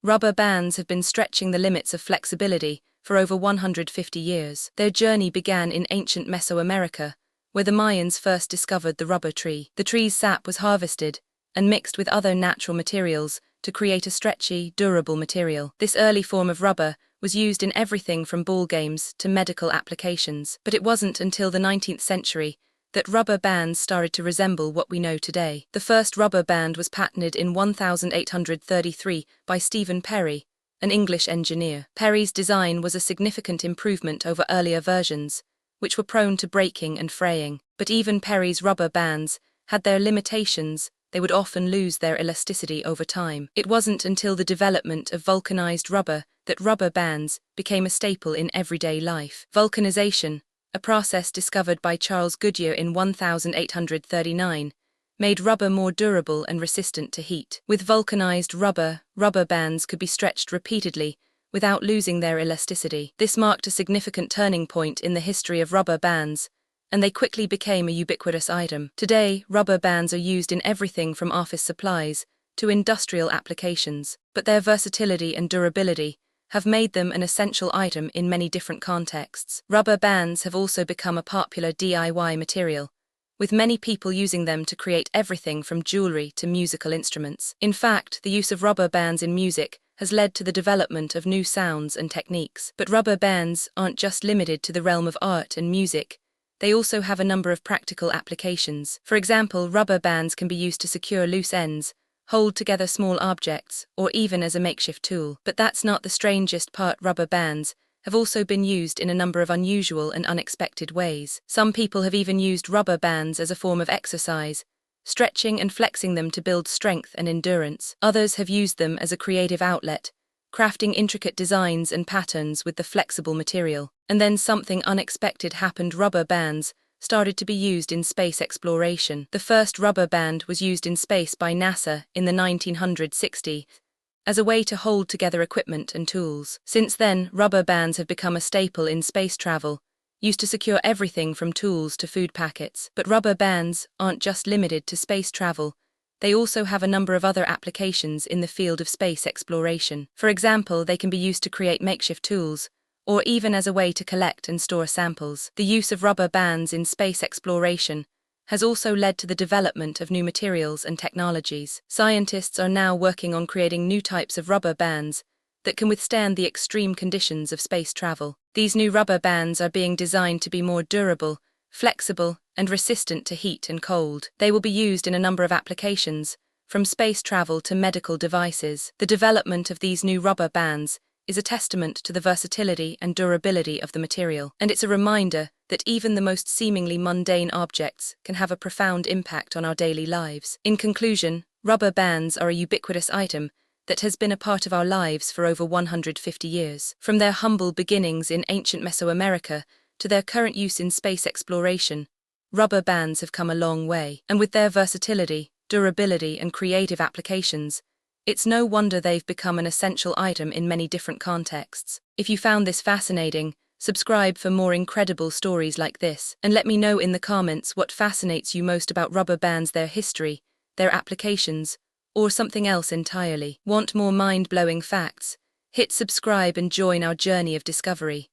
Rubber bands have been stretching the limits of flexibility for over 150 years. Their journey began in ancient Mesoamerica, where the Mayans first discovered the rubber tree. The tree's sap was harvested and mixed with other natural materials to create a stretchy, durable material. This early form of rubber was used in everything from ball games to medical applications. But it wasn't until the 19th century that rubber bands started to resemble what we know today. The first rubber band was patented in 1833 by Stephen Perry, an English engineer. Perry's design was a significant improvement over earlier versions, which were prone to breaking and fraying. But even Perry's rubber bands had their limitations. They would often lose their elasticity over time. It wasn't until the development of vulcanized rubber that rubber bands became a staple in everyday life. Vulcanization, a process discovered by Charles Goodyear in 1839, made rubber more durable and resistant to heat. With vulcanized rubber, rubber bands could be stretched repeatedly without losing their elasticity. This marked a significant turning point in the history of rubber bands, and they quickly became a ubiquitous item. Today, rubber bands are used in everything from office supplies to industrial applications, but their versatility and durability have made them an essential item in many different contexts. Rubber bands have also become a popular DIY material, with many people using them to create everything from jewelry to musical instruments. In fact, the use of rubber bands in music has led to the development of new sounds and techniques. But rubber bands aren't just limited to the realm of art and music. They also have a number of practical applications. For example, rubber bands can be used to secure loose ends, hold together small objects, or even as a makeshift tool. But that's not the strangest part. Rubber bands have also been used in a number of unusual and unexpected ways. Some people have even used rubber bands as a form of exercise, stretching and flexing them to build strength and endurance. Others have used them as a creative outlet, crafting intricate designs and patterns with the flexible material. And then something unexpected happened. Rubber bands started to be used in space exploration. The first rubber band was used in space by NASA in the 1960s as a way to hold together equipment and tools. Since then, rubber bands have become a staple in space travel, used to secure everything from tools to food packets. But rubber bands aren't just limited to space travel. They also have a number of other applications in the field of space exploration. For example, they can be used to create makeshift tools, or even as a way to collect and store samples. The use of rubber bands in space exploration has also led to the development of new materials and technologies. Scientists are now working on creating new types of rubber bands that can withstand the extreme conditions of space travel. These new rubber bands are being designed to be more durable, flexible, and resistant to heat and cold. They will be used in a number of applications, from space travel to medical devices. The development of these new rubber bands is a testament to the versatility and durability of the material, and it's a reminder that even the most seemingly mundane objects can have a profound impact on our daily lives. In conclusion, rubber bands are a ubiquitous item that has been a part of our lives for over 150 years. From their humble beginnings in ancient Mesoamerica to their current use in space exploration, rubber bands have come a long way. And with their versatility, durability, and creative applications, it's no wonder they've become an essential item in many different contexts. If you found this fascinating, subscribe for more incredible stories like this, and let me know in the comments what fascinates you most about rubber bands, their history, their applications, or something else entirely. Want more mind-blowing facts? Hit subscribe and join our journey of discovery.